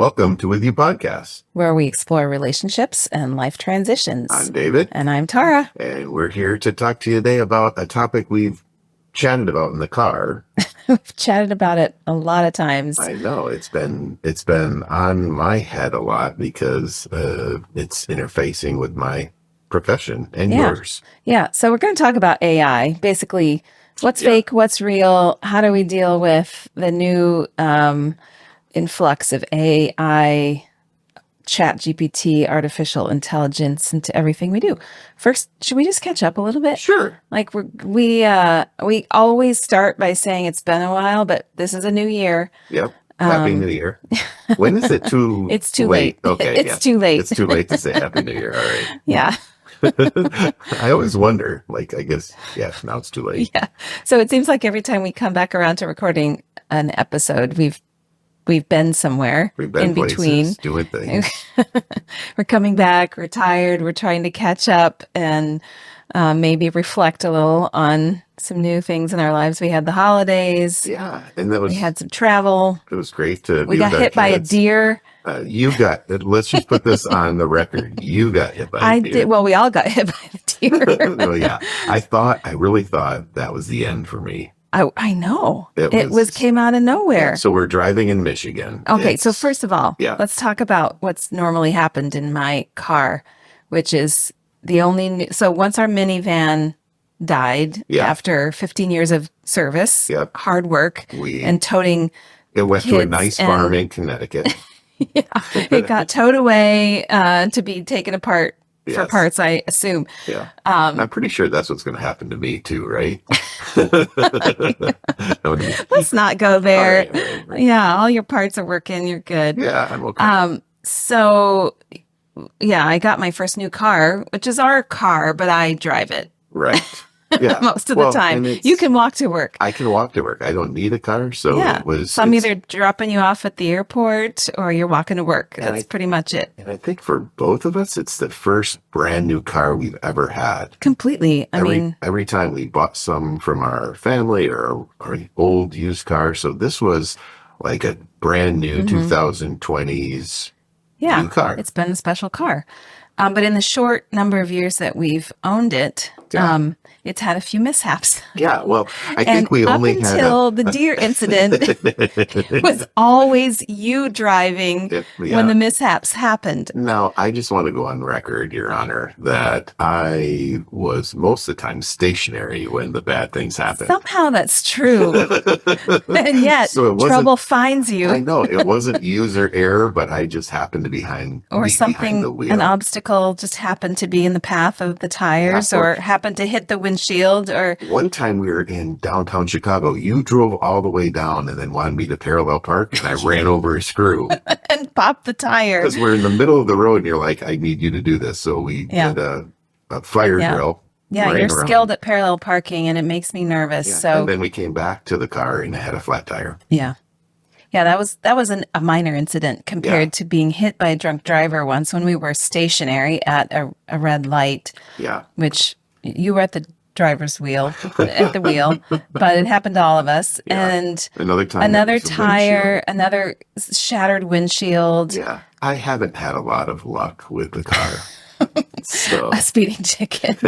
Welcome to With You Podcast, where we explore relationships and life transitions. I'm David. And I'm Tara. And we're here to talk to you today about a topic we've chatted about in the car. We've chatted about it a lot of times. I know it's been on my head a lot because it's interfacing with my profession and yours. Yeah. So we're going to talk about AI. Basically, what's fake, what's real, how do we deal with the new influx of AI, chat GPT, artificial intelligence into everything we do. First, should we just catch up a little bit? Sure. Like we always start by saying it's been a while, but this is a new year. Yep. Happy New Year. When is it too It's too late. Okay. It's too late. It's too late to say Happy New Year. All right. Yeah. I always wonder, I guess, now it's too late. Yeah. So it seems like every time we come back around to recording an episode, we've been somewhere We've been in between doing things. We're coming back, we're tired, we're trying to catch up and maybe reflect a little on some new things in our lives. We had the holidays. Yeah. And we had some travel. It was great to We got hit by a deer. Let's just put this on the record. You got hit by a deer. I did. Well, we all got hit by the deer. Well, yeah. I really thought that was the end for me. I know. It came out of nowhere. Yeah, so we're driving in Michigan. Okay, so first of all, let's talk about what's normally happened in my car, which is so once our minivan died after 15 years of service, hard work, and toting it went to a nice farm in Connecticut. It got towed away to be taken apart for parts, I assume. Yeah. I'm pretty sure that's what's going to happen to me too, right? Let's not go there. Right. Yeah, all your parts are working. You're good. Yeah, I'm okay. So, I got my first new car, which is our car, but I drive it. Right. Yeah. Most of the time. You can walk to work. I can walk to work. I don't need a car. So I'm either dropping you off at the airport or you're walking to work. That's pretty much it. And I think for both of us, it's the first brand new car we've ever had. Completely. Every time we bought some from our family or our old used car. So this was like a brand new 2020s new car. It's been a special car. But in the short number of years that we've owned it, it's had a few mishaps. Yeah, well, I think we only had until the deer incident, it was always you driving when the mishaps happened. Now, I just want to go on record, Your Honor, that I was most of the time stationary when the bad things happened. Somehow that's true. And yet, trouble finds you. I know, it wasn't user error, but I just happened to be behind the wheel. An obstacle just happened to be in the path of the tires or happened to hit the windshield. Or one time we were in downtown Chicago, you drove all the way down and then wanted me to parallel park, and I ran over a screw and popped the tire because we're in the middle of the road and you're like, I need you to do this. So we did a fire drill. Yeah, you're skilled at parallel parking and it makes me nervous. Yeah. So and then we came back to the car and it had a flat tire. Yeah, that was a minor incident compared to being hit by a drunk driver once when we were stationary at a red light. Yeah. Which you were at the driver's wheel, but it happened to all of us. Yeah. And another tire, another shattered windshield. Yeah. I haven't had a lot of luck with the car. So a speeding ticket.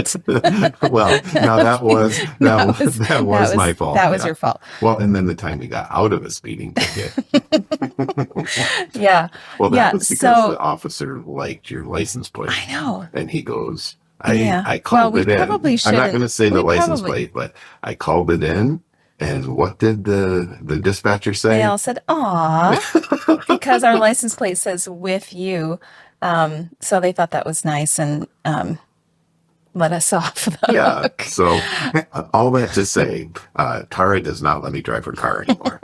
Well, now that was my fault. That was your fault. Well, and then the time we got out of a speeding ticket. Yeah. Well, that was because the officer liked your license plate. I know. And he goes, I called it in. I'm not going to say the license plate, but I called it in. And what did the dispatcher say? They all said, "Aw," because our license plate says "with you." So they thought that was nice and let us off. Yeah. So all that to say, Tara does not let me drive her car anymore.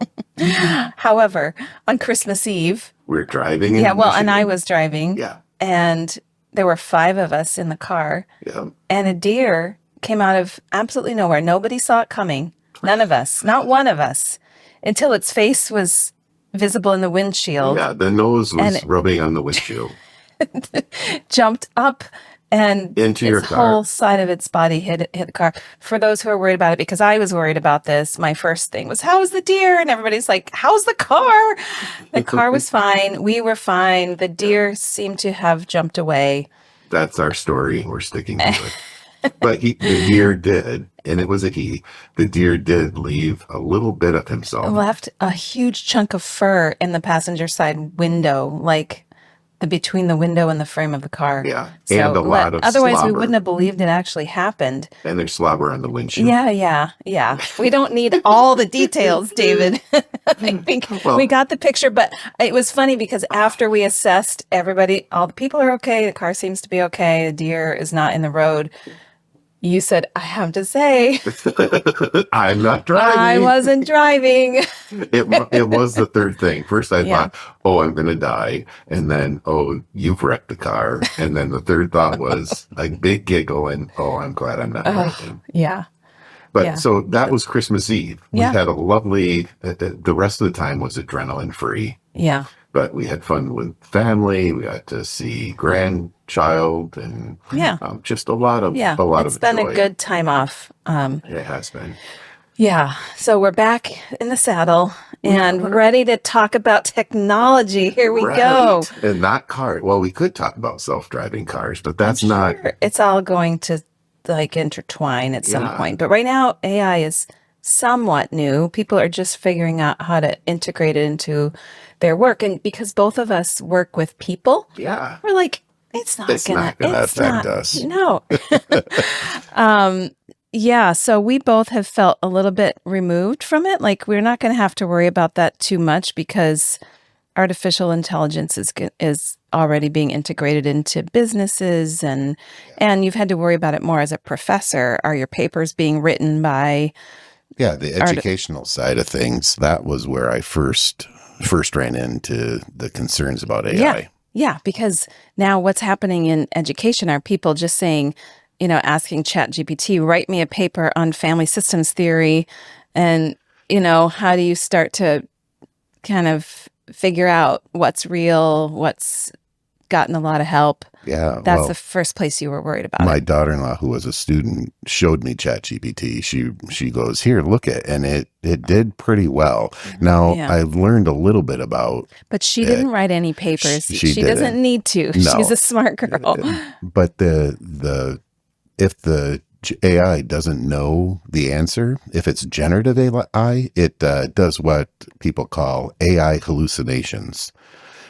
However, on Christmas Eve, we're driving. And I was driving. Yeah. And there were 5 of us in the car. Yeah. And a deer came out of absolutely nowhere. Nobody saw it coming. None of us. Not one of us. Until its face was visible in the windshield. Yeah, the nose was rubbing on the windshield. Jumped up and into your its whole car. side of its body hit the car. For those who are worried about it, because I was worried about this, my first thing was, how's the deer? And everybody's like, how's the car? The car was fine. We were fine. The deer seemed to have jumped away. That's our story. We're sticking to it. But the deer did, and it was a he. The deer did leave a little bit of himself. Left a huge chunk of fur in the passenger side window, like between the window and the frame of the car. Yeah, and a lot of otherwise we slobber. wouldn't have believed it actually happened. And there's slobber on the windshield. Yeah. We don't need all the details, David. I think we got the picture, but it was funny because after we assessed everybody, all the people are okay, the car seems to be okay, the deer is not in the road. You said, I have to say, I'm not driving. I wasn't driving. It was the third thing. First, I thought, oh, I'm going to die. And then, oh, you've wrecked the car. And then the third thought was a big giggle and, oh, I'm glad I'm not driving. Yeah. But so that was Christmas Eve. We Yeah. had a lovely, the rest of the time was adrenaline free. Yeah. But we had fun with family. We got to see grandchild and just a lot of It's been joy. a good time off. It has been. Yeah. So we're back in the saddle and ready to talk about technology. Here we go. And not cars. Well, we could talk about self-driving cars, but that's not. It's all going to like intertwine at some point. But right now, AI is somewhat new. People are just figuring out how to integrate it into their work. And because both of us work with people, we're like, it's not going to affect us. No. So we both have felt a little bit removed from it. Like we're not going to have to worry about that too much because artificial intelligence is already being integrated into businesses and you've had to worry about it more as a professor. Are your papers being written by the educational side of things? That was where I first ran into the concerns about AI. Yeah, because now what's happening in education are people just saying, asking ChatGPT, write me a paper on family systems theory. And, how do you start to kind of figure out what's real, what's gotten a lot of help? Yeah. That's the first place you were worried about. My daughter-in-law, who was a student, showed me ChatGPT. She goes, here, look it. And it did pretty well. Now, I've learned a little bit about But she didn't write any papers. She doesn't need to. No. She's a smart girl. But if the AI doesn't know the answer, if it's generative AI, it does what people call AI hallucinations.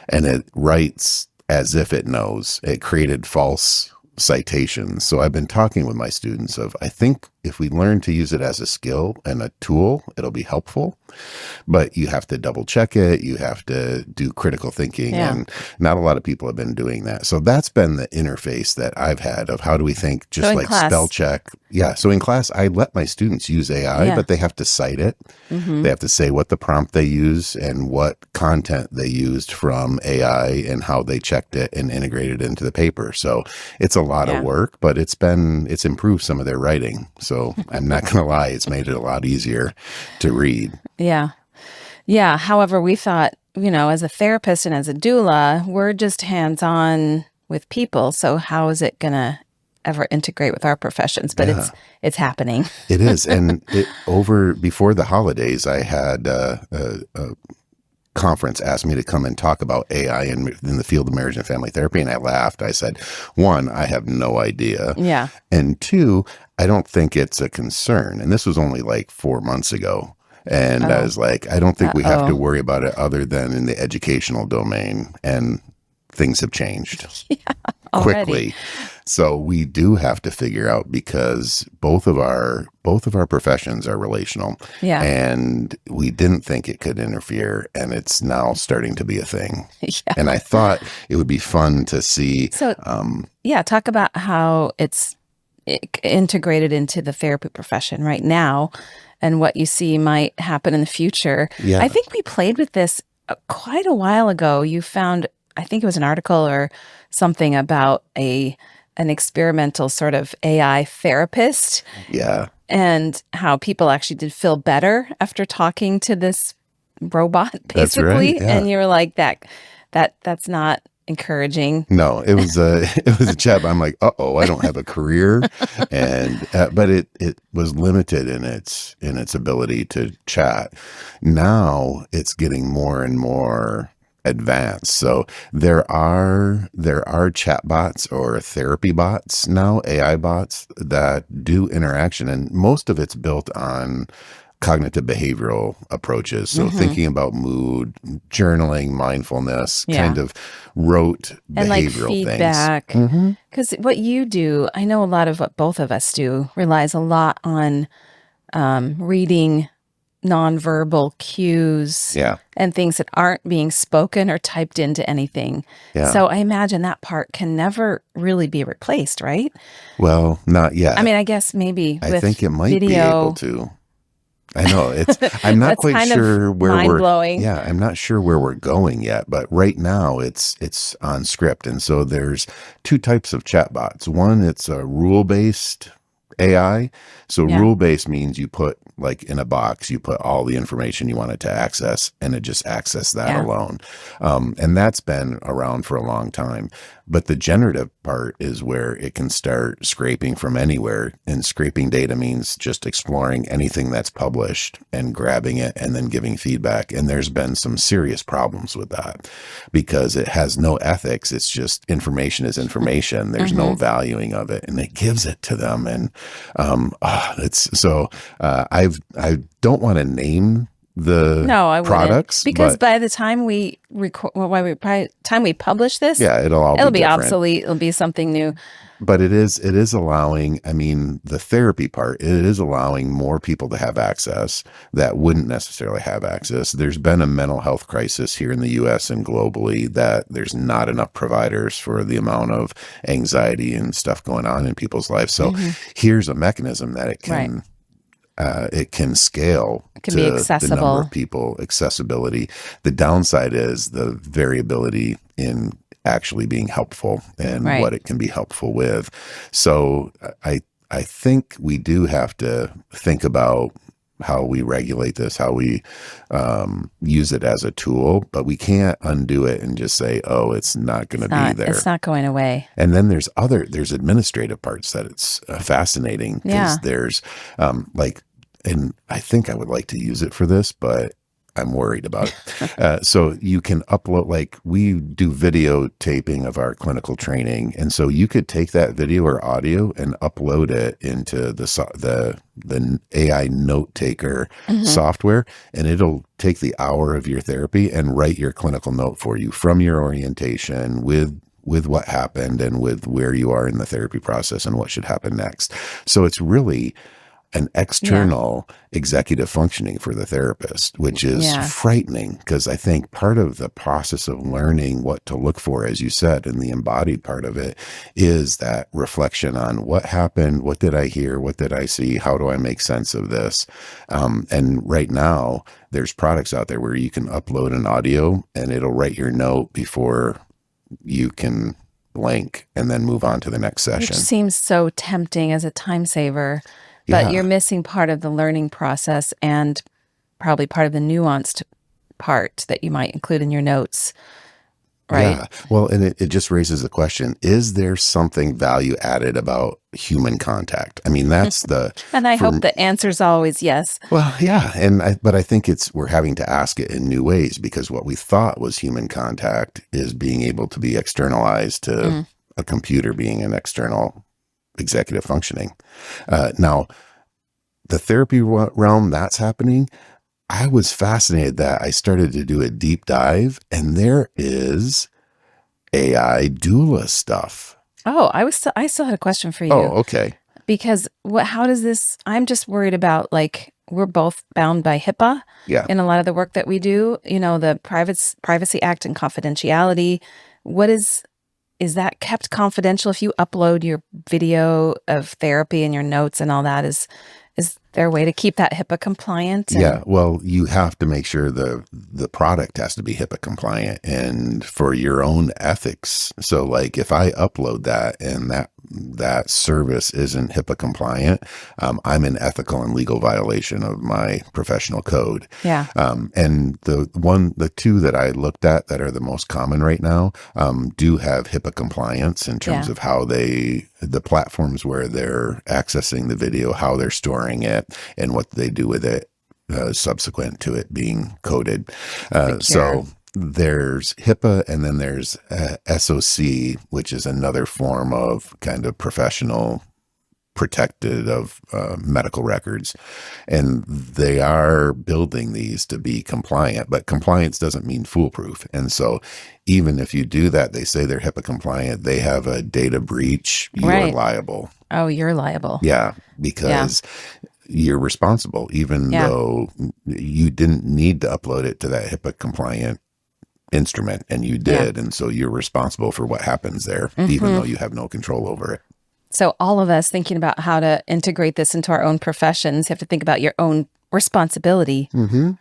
And it writes as if it knows. It created false citations. So I've been talking with my students I think if we learn to use it as a skill and a tool, it'll be helpful. But you have to double check it. You have to do critical thinking. And not a lot of people have been doing that. So that's been the interface that I've had of how do we think, just like class, spell check. Yeah. So in class, I let my students use AI, but they have to cite it. They have to say what the prompt they use and what content they used from AI and how they checked it and integrated it into the paper. So it's a lot of work, but it's improved some of their writing. So I'm not going to lie, it's made it a lot easier to read. Yeah. However, we thought, as a therapist and as a doula, we're just hands-on with people. So how is it going to ever integrate with our professions? But it's happening. It is. And before the holidays, I had a conference asked me to come and talk about AI in the field of marriage and family therapy. And I laughed. I said, one, I have no idea. Yeah. And two, I don't think it's a concern. And this was only like 4 months ago. And I was like, I don't think we have to worry about it other than in the educational domain. And things have changed quickly. So we do have to figure out, because both of our professions are relational. Yeah. And we didn't think it could interfere, and it's now starting to be a thing. And I thought it would be fun to see. So talk about how it's integrated into the therapy profession right now and what you see might happen in the future. I think we played with this quite a while ago. You found, I think it was an article or something about an experimental sort of AI therapist. Yeah. And how people actually did feel better after talking to this robot, basically. That's right, yeah. And you were like, that's not encouraging. No, it was a it was a chat. I'm like, uh-oh, I don't have a career, and but it was limited in its ability to chat. Now it's getting more and more advanced. So there are chat bots or therapy bots now, AI bots that do interaction, and most of it's built on cognitive behavioral approaches. So thinking about mood, journaling, mindfulness, kind of rote and like behavioral feedback. things. Because what you do, I know a lot of what both of us do relies a lot on reading nonverbal cues Yeah. and things that aren't being spoken or typed into anything. Yeah. So I imagine that part can never really be replaced, right? Well, not yet. I mean, I guess maybe I with think it might video, be able to. I know I'm not that's quite kind sure of where mind-blowing. yeah, I'm not sure where we're going yet, but right now it's on script. And so there's two types of chatbots. One, it's a rule-based AI. So rule-based means you put like in a box, you put all the information you want it to access and it just access that alone. And that's been around for a long time. But the generative part is where it can start scraping from anywhere. And scraping data means just exploring anything that's published and grabbing it and then giving feedback. And there's been some serious problems with that because it has no ethics. It's just information is information. There's no valuing of it, and it gives it to them. And it's so I don't want to name the I products wouldn't, because but by the time we record, time we publish this, yeah, it'll be different. obsolete. It'll be something new. But it is allowing, I mean, the therapy part, it is allowing more people to have access that wouldn't necessarily have access. There's been a mental health crisis here in the US and globally that there's not enough providers for the amount of anxiety and stuff going on in people's lives. So here's a mechanism that it can scale It can to be the number accessible. of people, accessibility. The downside is the variability in actually being helpful and what it can be helpful with. So I think we do have to think about how we regulate this, how we use it as a tool, but we can't undo it and just say, oh, it's not going to be there. It's not going away. And then there's administrative parts that it's fascinating because there's and I think I would like to use it for this, but I'm worried about it. So you can upload, like we do videotaping of our clinical training. And so you could take that video or audio and upload it into the AI note taker software, and it'll take the hour of your therapy and write your clinical note for you from your orientation with what happened and with where you are in the therapy process and what should happen next. So it's really an external executive functioning for the therapist, which is frightening because I think part of the process of learning what to look for, as you said, in the embodied part of it, is that reflection on what happened, what did I hear, what did I see, how do I make sense of this? And right now, there's products out there where you can upload an audio and it'll write your note before you can blank and then move on to the next session. Which seems so tempting as a time saver. But you're missing part of the learning process and probably part of the nuanced part that you might include in your notes, right? Yeah. Well, and it just raises the question, is there something value added about human contact? I mean, that's the... And I hope the answer's always yes. Well, yeah. But I think we're having to ask it in new ways because what we thought was human contact is being able to be externalized to a computer being an external executive functioning. Now, the therapy realm that's happening, I was fascinated that I started to do a deep dive, and there is AI doula stuff. Oh, I still had a question for you. Oh, okay. Because how does this? I'm just worried about, like, we're both bound by HIPAA in a lot of the work that we do. You know, the Privacy Act and confidentiality. Is that kept confidential if you upload your video of therapy and your notes and all that? Is there a way to keep that HIPAA compliant? And- Yeah, well, you have to make sure the product has to be HIPAA compliant and for your own ethics. So like if I upload that and that service isn't HIPAA compliant, I'm in ethical and legal violation of my professional code. Yeah. And the two that I looked at that are the most common right now do have HIPAA compliance in terms of how the platforms where they're accessing the video, how they're storing it, and what they do with it subsequent to it being coded. So there's HIPAA, and then there's SOC, which is another form of kind of professional protected of medical records. And they are building these to be compliant, but compliance doesn't mean foolproof. And so even if you do that, they say they're HIPAA compliant, they have a data breach, you're liable. Oh, you're liable. Yeah, because you're responsible, even though you didn't need to upload it to that HIPAA compliant instrument, and you did. And so you're responsible for what happens there, even though you have no control over it. So all of us thinking about how to integrate this into our own professions, you have to think about your own responsibility,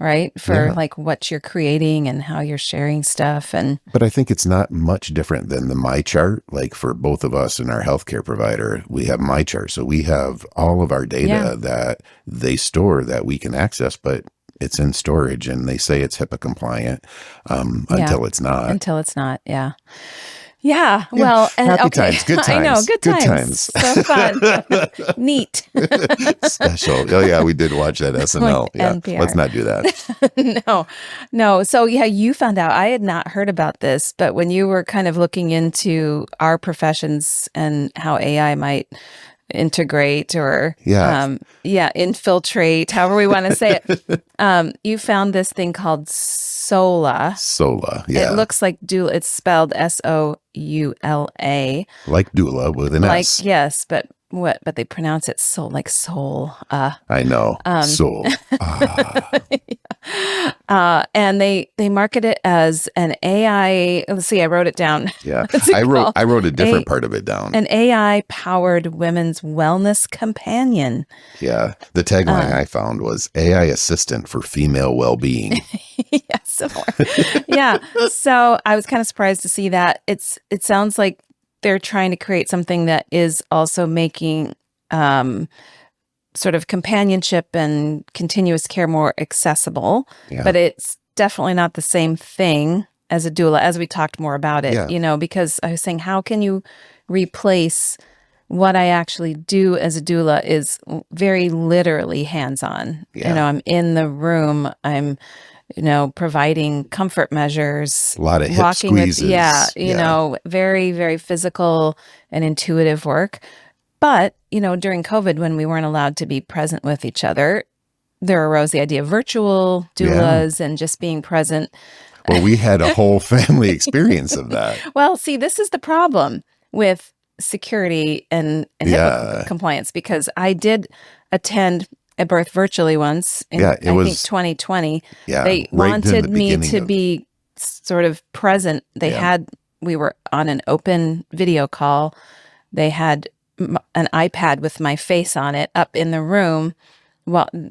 right? For like what you're creating and how you're sharing stuff. But I think it's not much different than the My Chart. Like for both of us and our healthcare provider, we have My Chart. So we have all of our data that they store that we can access, but it's in storage and they say it's HIPAA compliant until it's not. Until it's not, Yeah, well, and happy times, good times. I know, good times. So fun, neat, special. Oh yeah, we did watch that SNL. NPR. Let's not do that. No. So you found out. I had not heard about this, but when you were kind of looking into our professions and how AI might integrate or infiltrate, however we want to say it, you found this thing called SOLA. Yeah. It looks like doula. It's spelled SOULA. Like doula with an S. Yes, but they pronounce it like soul. I know. Soul. And they market it as an AI. Let's see, I wrote it down. Yeah. I wrote a different part of it down. An AI powered women's wellness companion. Yeah. The tagline I found was AI assistant for female well-being. Similar. So I was kind of surprised to see that. It sounds like they're trying to create something that is also making sort of companionship and continuous care more accessible, but it's definitely not the same thing as a doula, as we talked more about it, because I was saying, how can you replace what I actually do as a doula is very literally hands-on. I'm in the room, I'm providing comfort measures, a lot of hip squeezes. Very, very physical and intuitive work. But, during COVID, when we weren't allowed to be present with each other, there arose the idea of virtual doulas and just being present. Well, we had a whole family experience of that. Well, see, this is the problem with security and HIPAA compliance, because I did attend a birth virtually once in I think 2020. They wanted me to be sort of present. We were on an open video call. They had an iPad with my face on it up in the room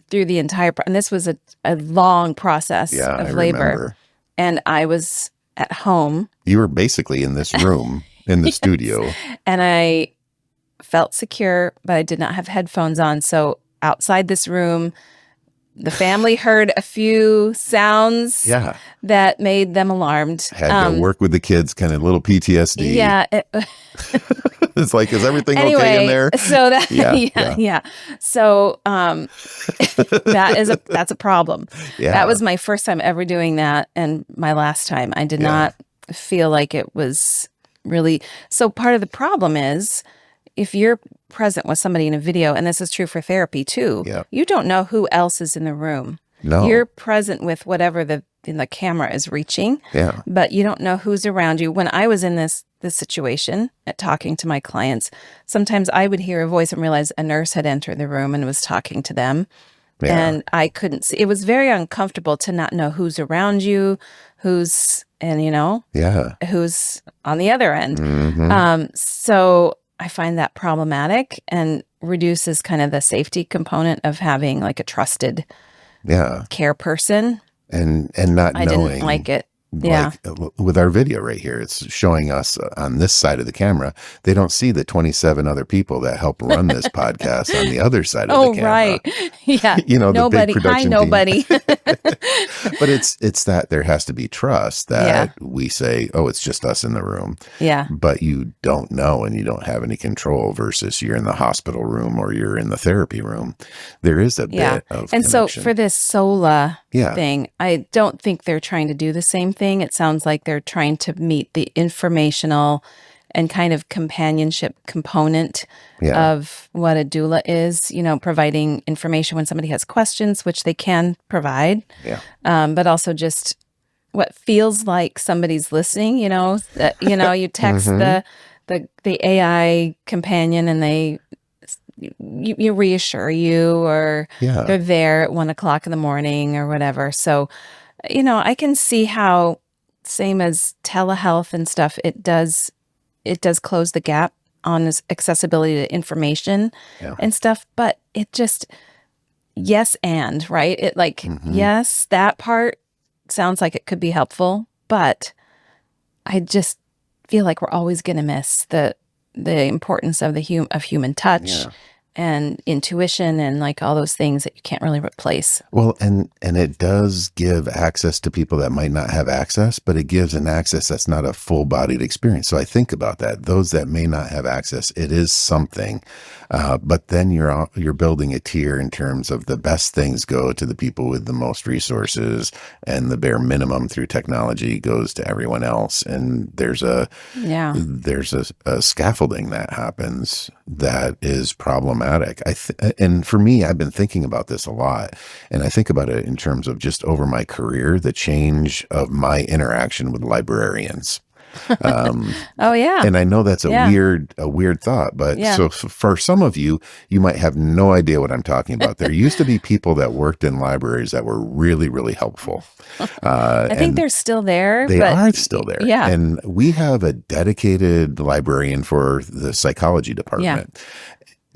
through the entire and this was a long process of labor. Remember. And I was at home. You were basically in this room in the studio. And I felt secure, but I did not have headphones on. So outside this room, the family heard a few sounds that made them alarmed. Had to work with the kids, kind of little PTSD. Yeah. It's like, is everything okay in there? So that, So that's a problem. Yeah. That was my first time ever doing that. And my last time, I did not feel like it was really. So part of the problem is, if you're present with somebody in a video, and this is true for therapy too, you don't know who else is in the room. No. You're present with whatever the camera is reaching, but you don't know who's around you. When I was in this situation at talking to my clients, sometimes I would hear a voice and realize a nurse had entered the room and was talking to them. And I couldn't see. It was very uncomfortable to not know who's around you, who's on the other end. So I find that problematic. And reduces kind of the safety component of having like a trusted care person. And not I knowing. didn't like it. Like with our video right here, it's showing us on this side of the camera. They don't see the 27 other people that help run this podcast on the other side of the camera. Oh, right. Yeah. Nobody. The big production nobody. But it's that there has to be trust that we say, oh, it's just us in the room. Yeah. But you don't know and you don't have any control versus you're in the hospital room or you're in the therapy room. There is a bit of And connection. so for this SOLA thing, I don't think they're trying to do the same thing. It sounds like they're trying to meet the informational and kind of companionship component of what a doula is, providing information when somebody has questions, which they can provide, but also just what feels like somebody's listening, that, you text the AI companion and they you reassure you, or they're there at 1:00 in the morning or whatever. So, I can see how, same as telehealth and stuff, it does close the gap on accessibility to information and stuff, but it just, right? It yes, that part sounds like it could be helpful, but I just feel like we're always going to miss the importance of human touch and intuition and like all those things that you can't really replace. Well, and it does give access to people that might not have access, but it gives an access that's not a full-bodied experience. So I think about that. Those that may not have access, it is something, but then you're building a tier in terms of the best things go to the people with the most resources, and the bare minimum through technology goes to everyone else. And there's a scaffolding that happens that is problematic. And for me, I've been thinking about this a lot, and I think about it in terms of just over my career, the change of my interaction with librarians. And I know that's a weird thought, but so for some of you might have no idea what I'm talking about. There used to be people that worked in libraries that were really, really helpful. I think they're still there. They are still there. Yeah. And we have a dedicated librarian for the psychology department. Yeah.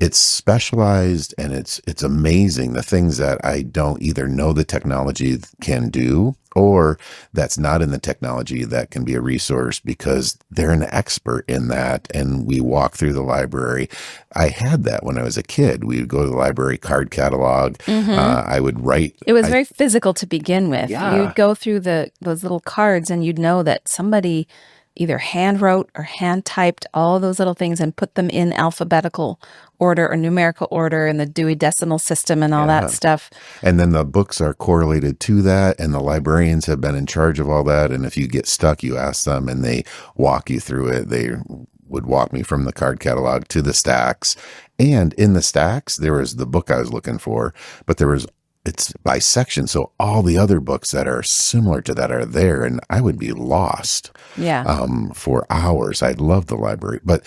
It's specialized, and it's amazing the things that I don't either know the technology can do, or that's not in the technology that can be a resource, because they're an expert in that. And we walk through the library. I had that when I was a kid. We would go to the library card catalog. I would write. It was very physical to begin with. Yeah. You'd go through those little cards, and you'd know that somebody either hand wrote or hand typed all those little things and put them in alphabetical order or numerical order in the Dewey Decimal System and all that stuff. And then the books are correlated to that, and the librarians have been in charge of all that. And if you get stuck, you ask them and they walk you through it. They would walk me from the card catalog to the stacks. And in the stacks, there was the book I was looking for, but it's by section. So all the other books that are similar to that are there, and I would be lost for hours. I love the library, but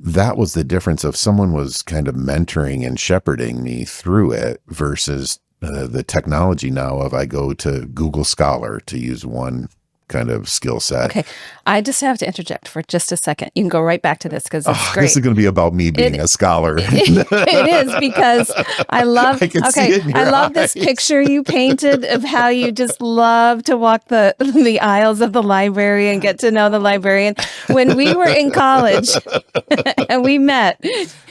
that was the difference of someone was kind of mentoring and shepherding me through it versus the technology now of I go to Google Scholar to use one kind of skill set. Okay. I just have to interject for just a second. You can go right back to this because it's great. This is going to be about me being a scholar. It is, because I love this picture you painted of how you just love to walk the aisles of the library and get to know the librarian. When we were in college and we met,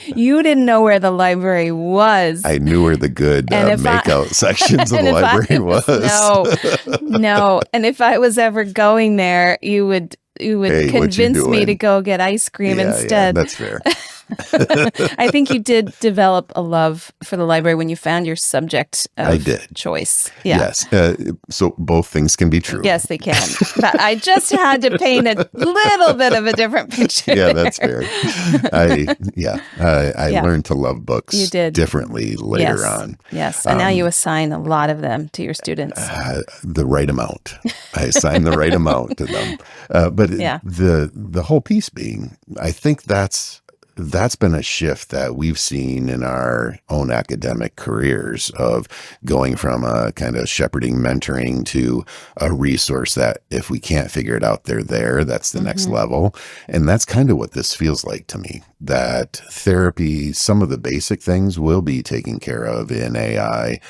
you didn't know where the library was. I knew where the good makeout sections of the library was. No. And if I was ever going there, you would convince me to go get ice cream instead. Yeah, that's fair. I think you did develop a love for the library when you found your subject of choice. Yeah. Yes. So both things can be true. Yes, they can. But I just had to paint a little bit of a different picture. Yeah, that's fair. I learned to love books differently later on. Yes. And now you assign a lot of them to your students. The right amount. I assign the right amount to them. But the whole piece being, I think that's been a shift that we've seen in our own academic careers, of going from a kind of shepherding, mentoring to a resource that if we can't figure it out, they're there. That's the next level. And that's kind of what this feels like to me. that therapy, some of the basic things will be taken care of in AI.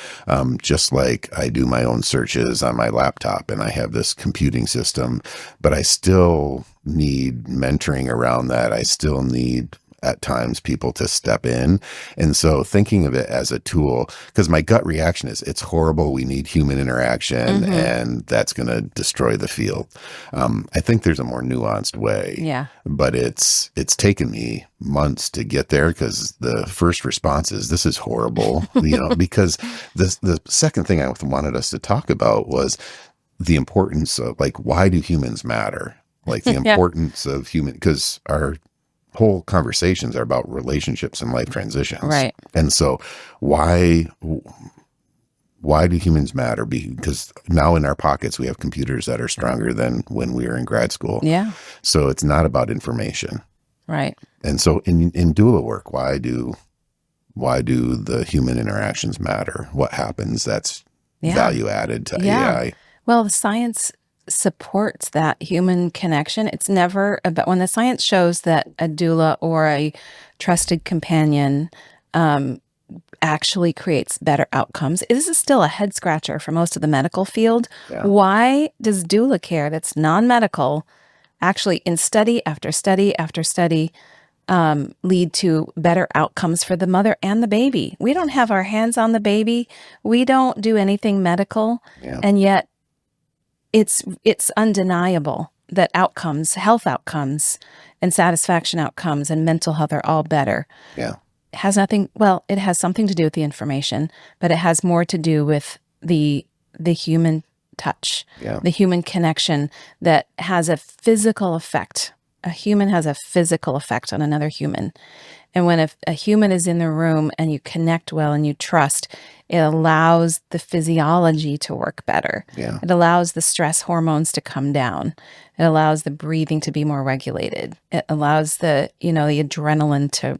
Just like I do my own searches on my laptop and I have this computing system, but I still need mentoring around that. I still need at times people to step in. And so thinking of it as a tool, because my gut reaction is it's horrible. We need human interaction and that's going to destroy the field. I think there's a more nuanced way, but it's taken me months to get there because the first response is this is horrible, because the second thing I wanted us to talk about was the importance of like, why do humans matter? Like the importance of human, because our whole conversations are about relationships and life transitions. Right. And so why do humans matter? Because now in our pockets, we have computers that are stronger than when we were in grad school. Yeah. So it's not about information. Right. And so in doula work, why do the human interactions matter? What happens that's value added to AI? Well, the science supports that human connection. It's never about when the science shows that a doula or a trusted companion actually creates better outcomes. This is still a head scratcher for most of the medical field. Yeah. Why does doula care that's non-medical actually in study after study after study lead to better outcomes for the mother and the baby? We don't have our hands on the baby. We don't do anything medical. Yeah. And yet it's undeniable that outcomes, health outcomes and satisfaction outcomes and mental health are all better. Yeah. It has something to do with the information, but it has more to do with the human touch, the human connection that has a physical effect. A human has a physical effect on another human. And when a human is in the room and you connect well and you trust, it allows the physiology to work better. Yeah. It allows the stress hormones to come down. It allows the breathing to be more regulated. It allows the adrenaline to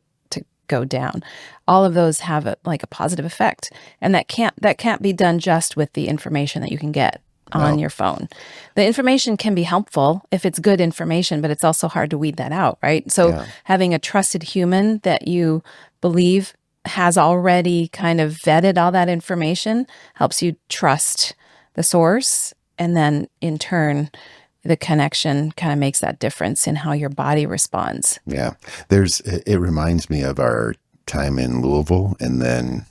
go down. All of those have a positive effect. And that can't be done just with the information that you can get on your phone. The information can be helpful if it's good information, but it's also hard to weed that out, right? So having a trusted human that you believe has already kind of vetted all that information helps you trust the source. And then in turn, the connection kind of makes that difference in how your body responds. Yeah. It reminds me of our time in Louisville and then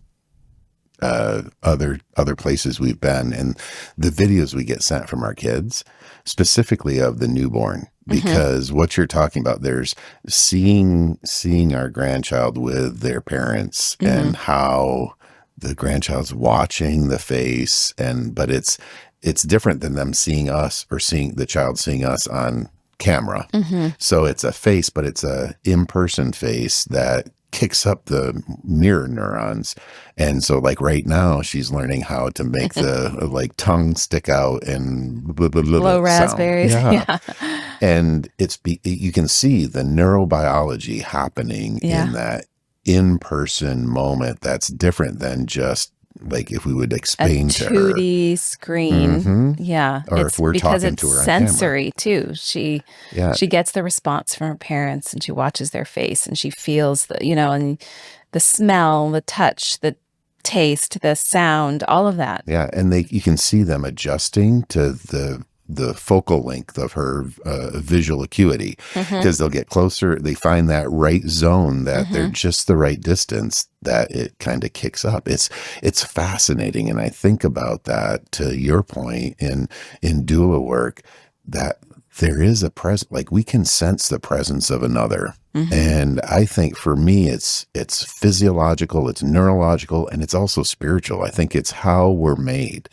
other places we've been, and the videos we get sent from our kids, specifically of the newborn, because what you're talking about, there's seeing our grandchild with their parents and how the grandchild's watching the face, but it's different than them seeing us or seeing the child seeing us on camera. So it's a face, but it's a in-person face that kicks up the mirror neurons. And so like right now she's learning how to make the tongue stick out and blow raspberries. Yeah. And you can see the neurobiology happening in that in-person moment that's different than just like if we would explain to her. A 2D screen. Yeah. Or if we're talking to her on camera. Because it's sensory too. She gets the response from her parents and she watches their face and she feels and the smell, the touch, the taste, the sound, all of that. Yeah. And you can see them adjusting to the focal length of her visual acuity, because they'll get closer. They find that right zone that they're just the right distance that it kind of kicks up. It's fascinating. And I think about that to your point in doula work, that there is a presence, like we can sense the presence of another. And I think for me, it's physiological, it's neurological, and it's also spiritual. I think it's how we're made,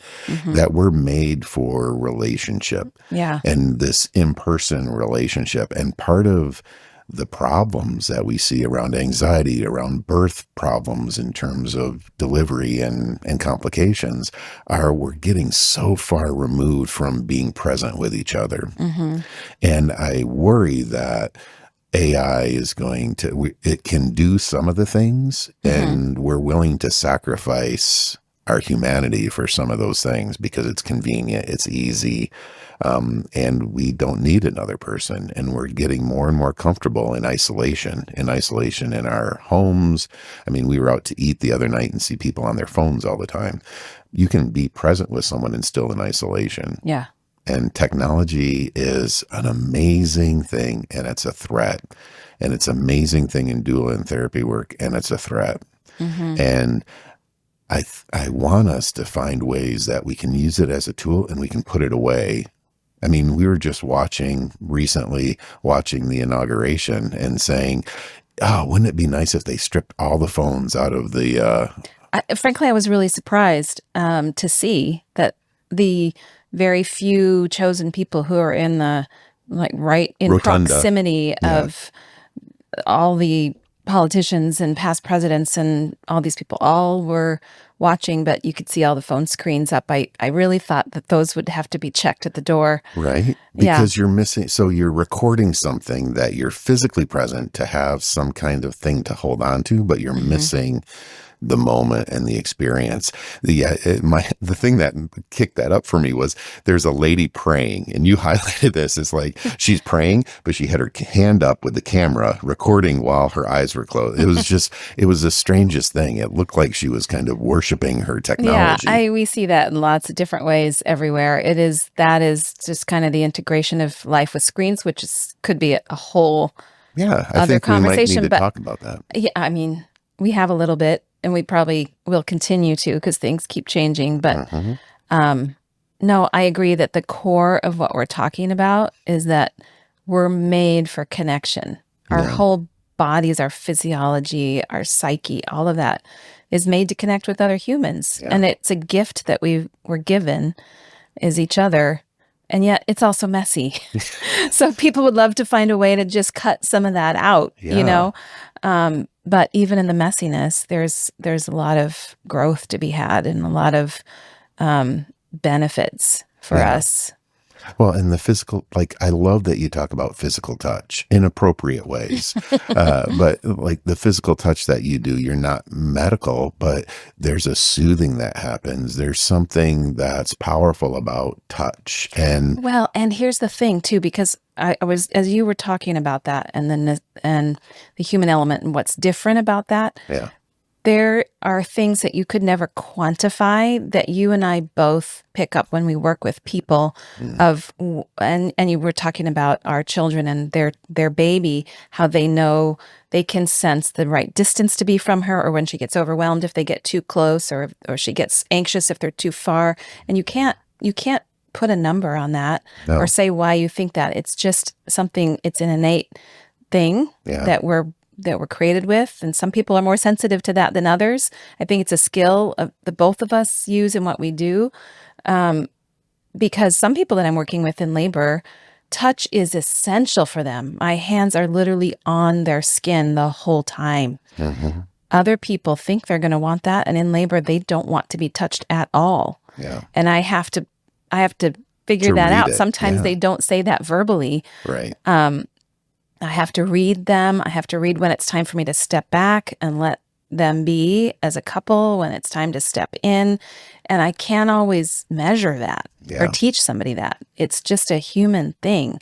that we're made for relationship and this in-person relationship. And part of the problems that we see around anxiety, around birth problems in terms of delivery and complications we're getting so far removed from being present with each other. And I worry that AI is it can do some of the things, and we're willing to sacrifice our humanity for some of those things because it's convenient, it's easy. And we don't need another person. And we're getting more and more comfortable in isolation in our homes. I mean, we were out to eat the other night and see people on their phones all the time. You can be present with someone and still in isolation. Yeah. And technology is an amazing thing, and it's a threat. And it's an amazing thing in doula and therapy work, and it's a threat. Mm-hmm. And I want us to find ways that we can use it as a tool and we can put it away. I mean, we were just watching the inauguration and saying, oh, wouldn't it be nice if they stripped all the phones out of the... Frankly, I was really surprised to see that the very few chosen people who are in the, like, right in Rotunda. proximity of all the politicians and past presidents and all these people all were watching, but you could see all the phone screens up. I really thought that those would have to be checked at the door. Right? Because you're missing, so you're recording something that you're physically present to have some kind of thing to hold on to, but you're missing the moment and the experience. The thing that kicked that up for me was there's a lady praying, and you highlighted this. It's like she's praying, but she had her hand up with the camera recording while her eyes were closed. It was just, it was the strangest thing. It looked like she was kind of worshiping her technology. Yeah, we see that in lots of different ways everywhere. That is just kind of the integration of life with screens, which could be a whole I think we might need to talk about that. Yeah, I mean, we have a little bit, and we probably will continue to because things keep changing. But no, I agree that the core of what we're talking about is that we're made for connection. Our whole bodies, our physiology, our psyche, all of that is made to connect with other humans. Yeah. And it's a gift that we were given is each other. And yet it's also messy. So people would love to find a way to just cut some of that out, you know? But even in the messiness, there's a lot of growth to be had and a lot of benefits for us. Well, and the physical, like, I love that you talk about physical touch in appropriate ways. But like the physical touch that you do, you're not medical, but there's a soothing that happens. There's something that's powerful about touch. And here's the thing too, because I was, as you were talking about that and then the human element and what's different about that. Yeah. There are things that you could never quantify that you and I both pick up when we work with people and you were talking about our children and their baby, how they know they can sense the right distance to be from her, or when she gets overwhelmed if they get too close, or she gets anxious if they're too far. And you can't put a number on that or say why you think that. It's just something, it's an innate thing that we're created with. And some people are more sensitive to that than others. I think it's a skill that both of us use in what we do. Because some people that I'm working with in labor, touch is essential for them. My hands are literally on their skin the whole time. Mm-hmm. Other people think they're going to want that. And in labor, they don't want to be touched at all. Yeah. And I have to figure that out. Sometimes they don't say that verbally. Right. I have to read them. I have to read when it's time for me to step back and let them be as a couple, when it's time to step in. And I can't always measure that or teach somebody that. It's just a human thing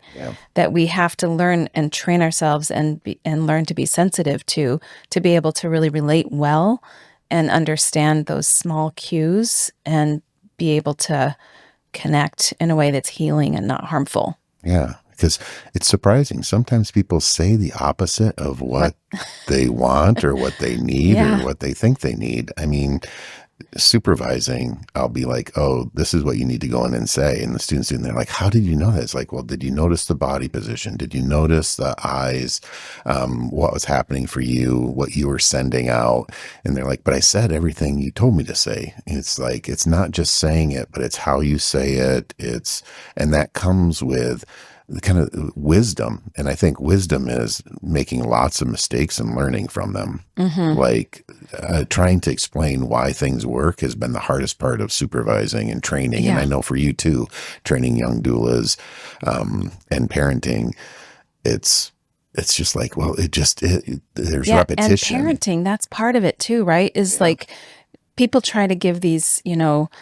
that we have to learn and train ourselves and learn to be sensitive to be able to really relate well and understand those small cues and be able to connect in a way that's healing and not harmful. Yeah. Because it's surprising. Sometimes people say the opposite of what they want or what they need or what they think they need. I mean, supervising, I'll be like, oh, this is what you need to go in and say. And the students do, and they're like, how did you know that? It's like, well, did you notice the body position? Did you notice the eyes? What was happening for you? What you were sending out? And they're like, but I said everything you told me to say. And it's like, it's not just saying it, but it's how you say it. And that comes with the kind of wisdom. And I think wisdom is making lots of mistakes and learning from them. Mm-hmm. Like trying to explain why things work has been the hardest part of supervising and training. And I know for you too, training young doulas and parenting, it's just like, well, there's repetition. And parenting, that's part of it too, right? Is like people try to give these,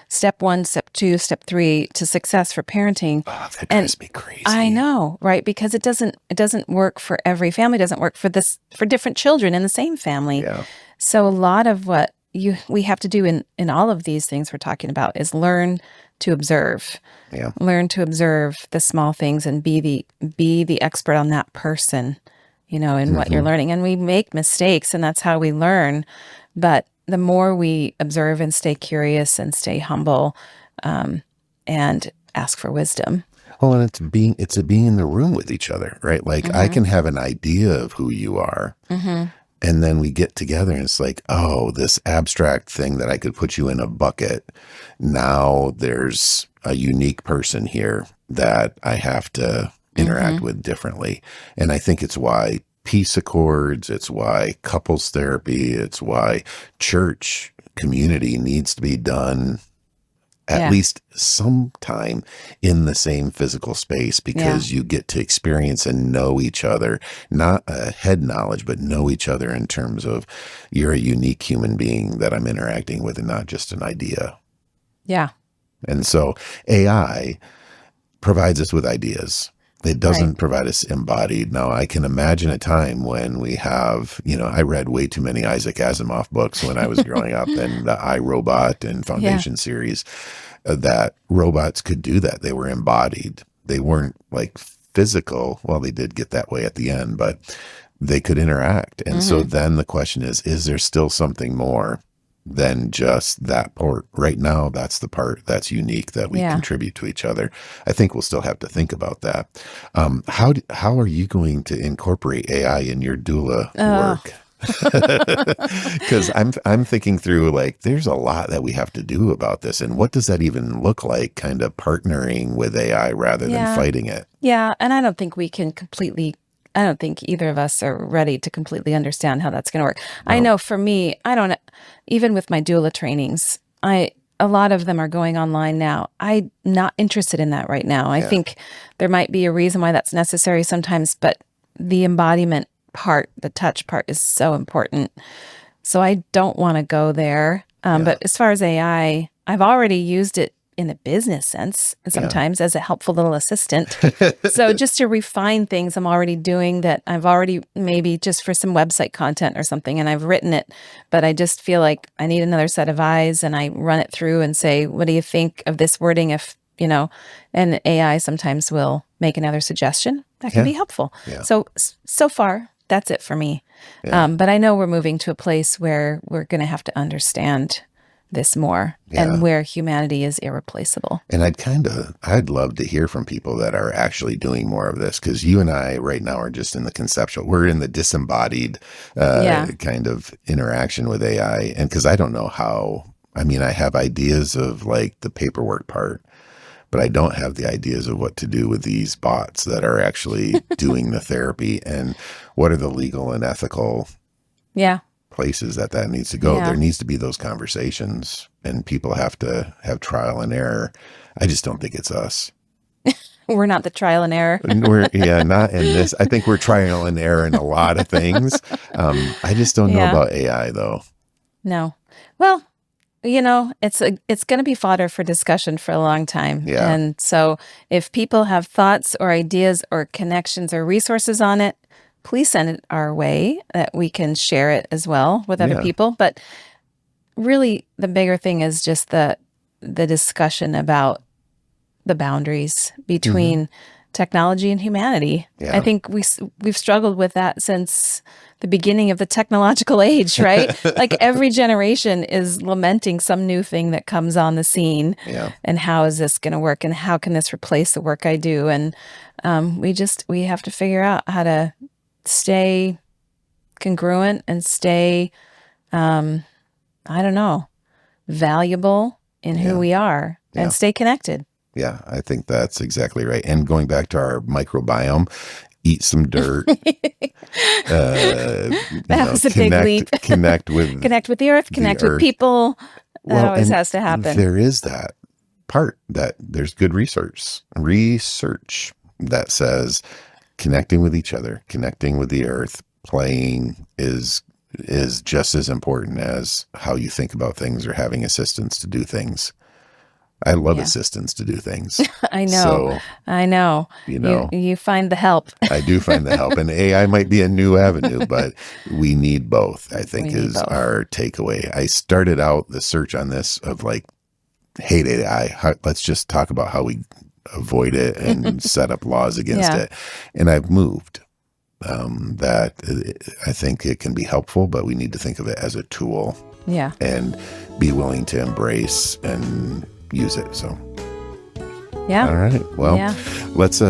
step 1, step 2, step 3 to success for parenting. Oh, that drives me crazy. I know, right? Because it doesn't work for every family. It doesn't work for different children in the same family. Yeah. So a lot of what we have to do in all of these things we're talking about is learn to observe. Yeah. Learn to observe the small things and be the expert on that person, in what you're learning. And we make mistakes, and that's how we learn. But the more we observe and stay curious and stay humble, and ask for wisdom. Well, and it's a being in the room with each other, right? Like I can have an idea of who you are. And then we get together and it's like, oh, this abstract thing that I could put you in a bucket. Now there's a unique person here that I have to interact with differently. And I think it's why peace accords, it's why couples therapy, it's why church community needs to be done at least sometime in the same physical space, because you get to experience and know each other, not a head knowledge, but know each other in terms of you're a unique human being that I'm interacting with and not just an idea. Yeah. And so AI provides us with ideas. It doesn't provide us embodied. Now, I can imagine a time when we have, I read way too many Isaac Asimov books when I was growing up, and the iRobot and Foundation series, that robots could do that. They were embodied. They weren't like physical. Well, they did get that way at the end, but they could interact. And so then the question is there still something more than just that part? Right now, that's the part that's unique that we contribute to each other. I think we'll still have to think about that. How are you going to incorporate AI in your doula work? Because I'm thinking through, like, there's a lot that we have to do about this, and what does that even look like? Kind of partnering with AI rather than fighting it. Yeah, and I don't think either of us are ready to completely understand how that's going to work. No. I know for me, even with my doula trainings, a lot of them are going online now. I'm not interested in that right now. I think there might be a reason why that's necessary sometimes, but the embodiment part, the touch part is so important. So I don't want to go there. But as far as AI, I've already used it in a business sense, sometimes as a helpful little assistant. So just to refine things I'm already doing that I've already maybe just for some website content or something, and I've written it, but I just feel like I need another set of eyes, and I run it through and say, what do you think of this wording? If, and AI sometimes will make another suggestion that can be helpful. Yeah. So far, that's it for me. Yeah. But I know we're moving to a place where we're going to have to understand this more and where humanity is irreplaceable. And I'd love to hear from people that are actually doing more of this, because you and I right now are just in the conceptual, we're in the disembodied kind of interaction with AI. And because I don't know I have ideas of like the paperwork part, but I don't have the ideas of what to do with these bots that are actually doing the therapy, and what are the legal and ethical places that needs to go. There needs to be those conversations, and people have to have trial and error. I just don't think it's us. We're not the trial and error. We're not in this. I think we're trial and error in a lot of things. I just don't know about AI though. No. Well, it's going to be fodder for discussion for a long time. Yeah. And so if people have thoughts or ideas or connections or resources on it, please send it our way that we can share it as well with other people. But really, the bigger thing is just the discussion about the boundaries between technology and humanity. Yeah. I think we've struggled with that since the beginning of the technological age, right? Like every generation is lamenting some new thing that comes on the scene. Yeah. And how is this going to work? And how can this replace the work I do? And we have to figure out how to stay congruent and stay, valuable in who we are and stay connected. Yeah, I think that's exactly right. And going back to our microbiome, eat some dirt. That was a big leap. Connect with the earth, connect with people. That always has to happen. There is that part that there's good research that says connecting with each other, connecting with the earth, playing is is just as important as how you think about things or having assistants to do things. I love assistants to do things. I know. So, I know. You find the help. I do find the help. And AI might be a new avenue, but we need both, I think, is our takeaway. I started out the search on this of like, hate AI. Let's just talk about how we avoid it and set up laws against it. And I've moved. That I think it can be helpful, but we need to think of it as a tool. Yeah. And be willing to embrace and use it. So yeah. All right. Well, let's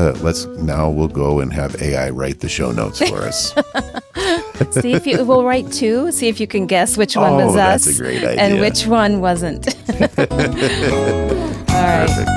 now we'll go and have AI write the show notes for us. See if you will write two. See if you can guess which one was us. That's a great idea. And which one wasn't. All right. Perfect.